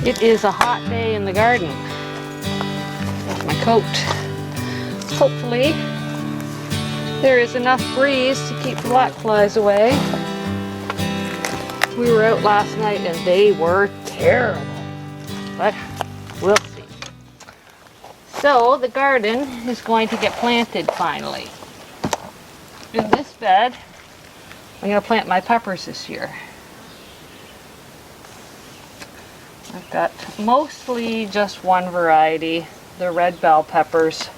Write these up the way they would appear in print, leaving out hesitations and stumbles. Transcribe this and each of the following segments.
It is a hot day in the garden. Got my coat. Hopefully there is enough breeze to keep the black flies away. We were out last night and they were terrible, but we'll see. So the garden is going to get planted finally. In this bed, I'm going to plant my peppers this year. I've got mostly just one variety, the red bell peppers,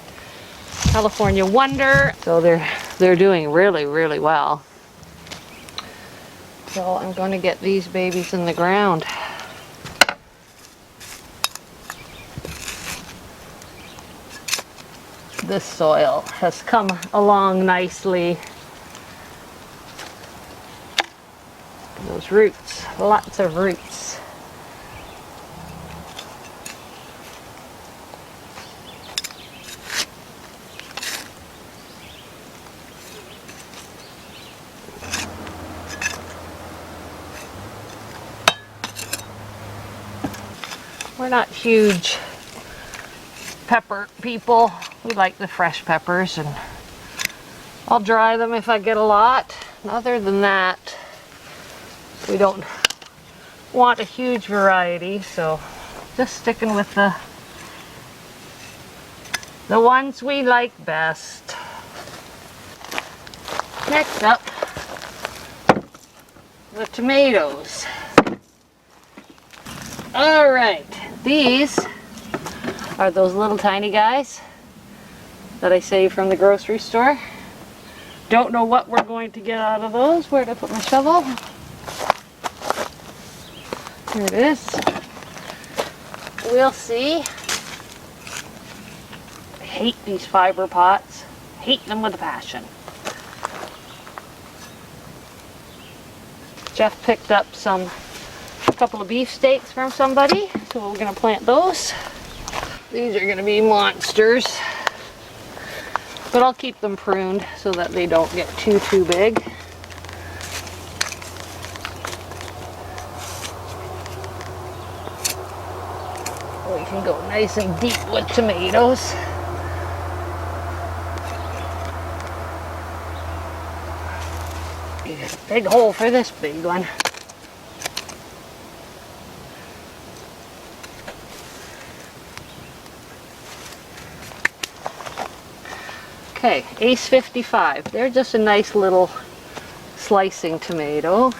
California Wonder. So they're doing really, really well. So I'm going to get these babies in the ground. This soil has come along nicely. Those roots, lots of roots. We're not huge pepper people. We like the fresh peppers, and I'll dry them if I get a lot. Other than that, we don't want a huge variety, so just sticking with the ones we like best. Next up, the tomatoes. All right, these are those little tiny guys that I saved from the grocery store. Don't know what we're going to get out of those. Where did I put my shovel? Here it is. We'll see. I hate these fiber pots. Hate them with a passion. Jeff picked up a couple of beefsteaks from somebody, so we're going to plant those. These are going to be monsters, but I'll keep them pruned so that they don't get too big. We can go nice and deep with tomatoes. Big hole for this big one. Okay, Ace 55. They're just a nice little slicing tomato.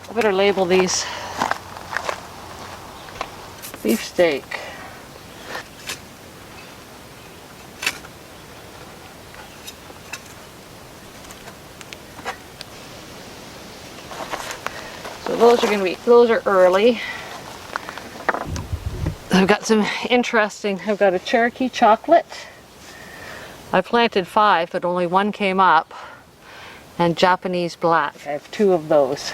I better label these beefsteak. So those are early. I've got some interesting, I've got a Cherokee chocolate. I planted 5, but only 1 came up. And Japanese black, I have 2 of those.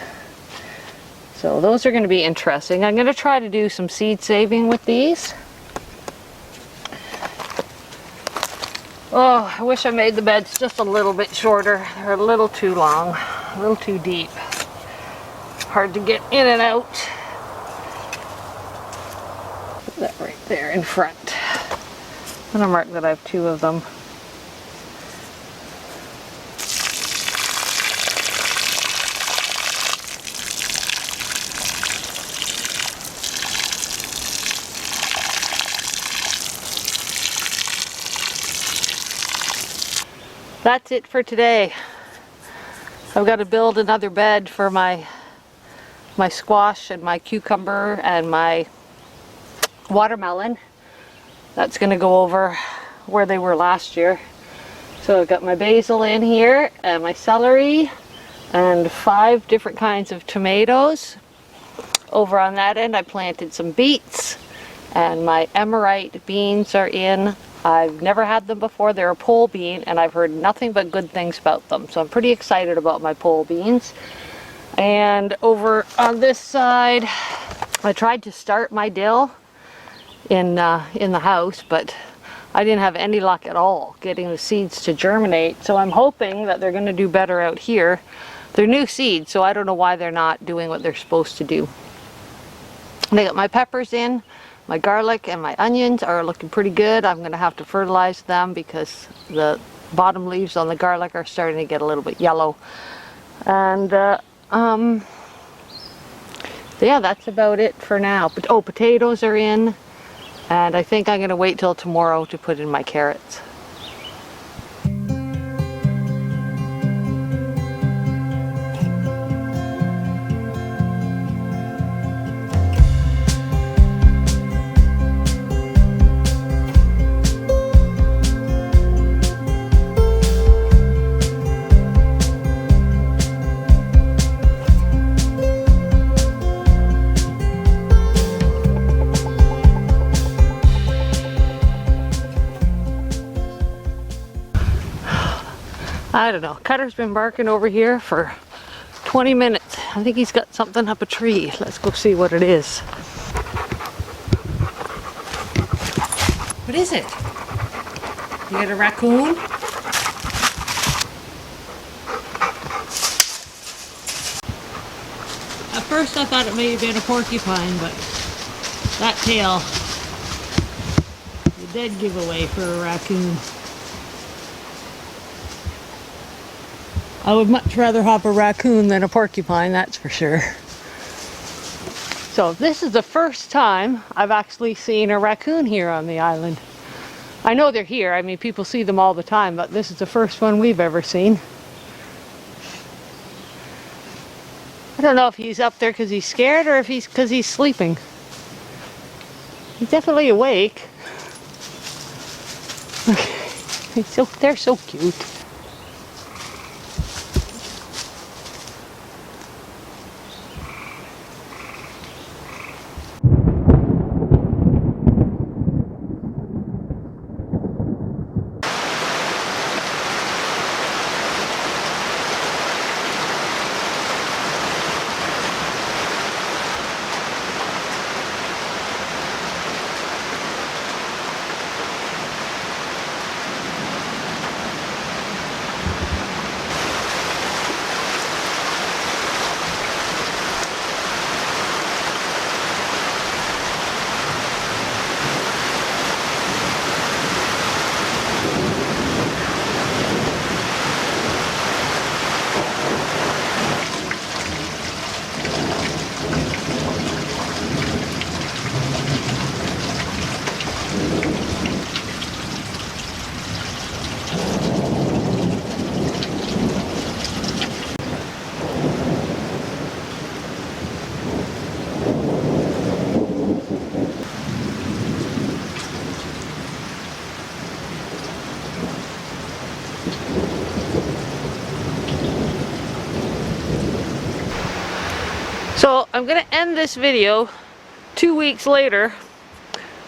So those are going to be interesting. I'm going to try to do some seed saving with these. Oh, I wish I made the beds just a little bit shorter. They're a little too long, a little too deep. Hard to get in and out. Put that right there in front. I'm going to mark that I have 2 of them. That's it for today. I've got to build another bed for my squash and my cucumber and my watermelon. That's going to go over where they were last year. So I've got my basil in here and my celery and 5 different kinds of tomatoes. Over on that end I planted some beets, and my emerite beans are in. I've never had them before. They're a pole bean, and I've heard nothing but good things about them. So I'm pretty excited about my pole beans. And over on this side, I tried to start my dill in the house, but I didn't have any luck at all getting the seeds to germinate. So I'm hoping that they're going to do better out here. They're new seeds, so I don't know why they're not doing what they're supposed to do. And I got my peppers in, my garlic and my onions are looking pretty good. I'm going to have to fertilize them because the bottom leaves on the garlic are starting to get a little bit yellow. And yeah, that's about it for now. But oh, potatoes are in, and I think I'm going to wait till tomorrow to put in my carrots. I don't know. Cutter's been barking over here for 20 minutes. I think he's got something up a tree. Let's go see what it is. What is it? You got a raccoon? At first I thought it may have been a porcupine, but that tail is a dead giveaway for a raccoon. I would much rather have a raccoon than a porcupine, that's for sure. So this is the first time I've actually seen a raccoon here on the island. I know they're here, I mean people see them all the time, but this is the first one we've ever seen. I don't know if he's up there because he's scared or if he's because he's sleeping. He's definitely awake. They're so cute. So I'm going to end this video 2 weeks later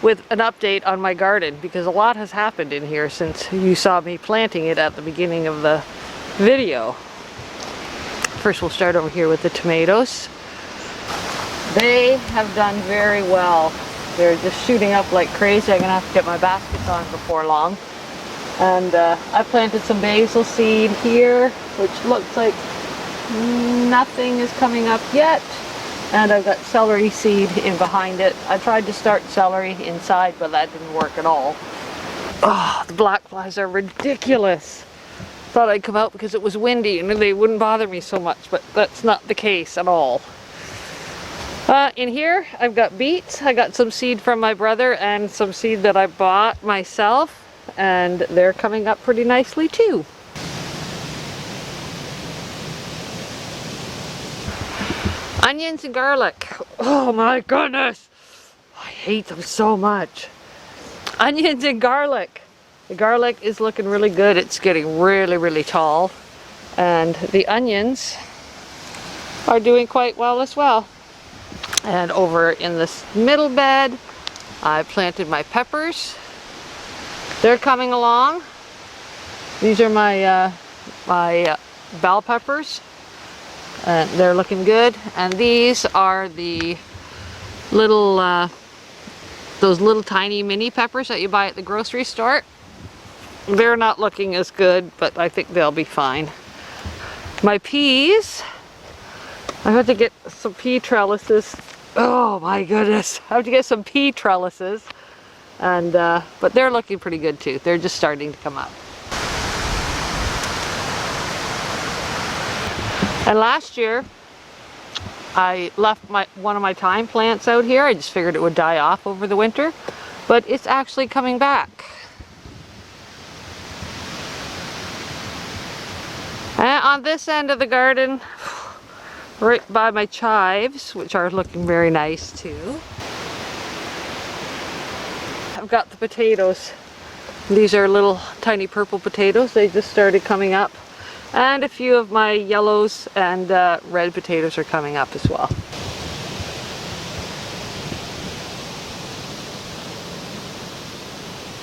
with an update on my garden because a lot has happened in here since you saw me planting it at the beginning of the video. First we'll start over here with the tomatoes. They have done very well. They're just shooting up like crazy. I'm going to have to get my baskets on before long. And I planted some basil seed here, which looks like nothing is coming up yet. And I've got celery seed in behind it. I tried to start celery inside, but that didn't work at all. Oh, the black flies are ridiculous. Thought I'd come out because it was windy and they wouldn't bother me so much, but that's not the case at all. In here, I've got beets. I got some seed from my brother and some seed that I bought myself, and they're coming up pretty nicely too. Onions and garlic. Oh my goodness! I hate them so much. Onions and garlic. The garlic is looking really good. It's getting really, really tall. And the onions are doing quite well as well. And over in this middle bed, I planted my peppers. They're coming along. These are my bell peppers. They're looking good. And these are the little, those little tiny mini peppers that you buy at the grocery store. They're not looking as good, but I think they'll be fine. My peas, I had to get some pea trellises Oh my goodness. I have to get some pea trellises. And, but they're looking pretty good too. They're just starting to come up. And last year, I left one of my thyme plants out here. I just figured it would die off over the winter, but it's actually coming back. And on this end of the garden, right by my chives, which are looking very nice too, I've got the potatoes. These are little tiny purple potatoes. They just started coming up. And a few of my yellows and red potatoes are coming up as well.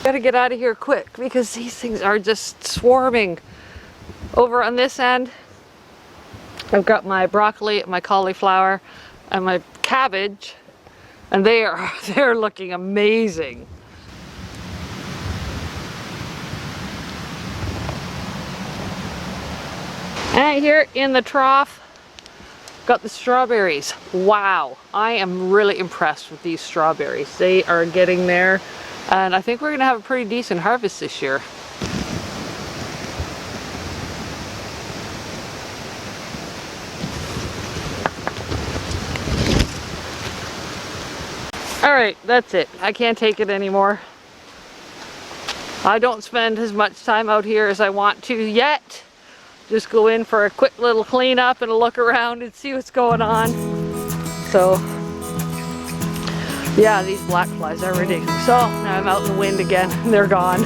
Gotta get out of here quick because these things are just swarming. Over on this end, I've got my broccoli, my cauliflower, and my cabbage, and they're looking amazing. And here in the trough, got the strawberries. Wow, I am really impressed with these strawberries. They are getting there, and I think we're gonna have a pretty decent harvest this year. All right, that's it. I can't take it anymore. I don't spend as much time out here as I want to yet. Just go in for a quick little cleanup and a look around and see what's going on. So, yeah, these black flies are ridiculous. So, now I'm out in the wind again and they're gone.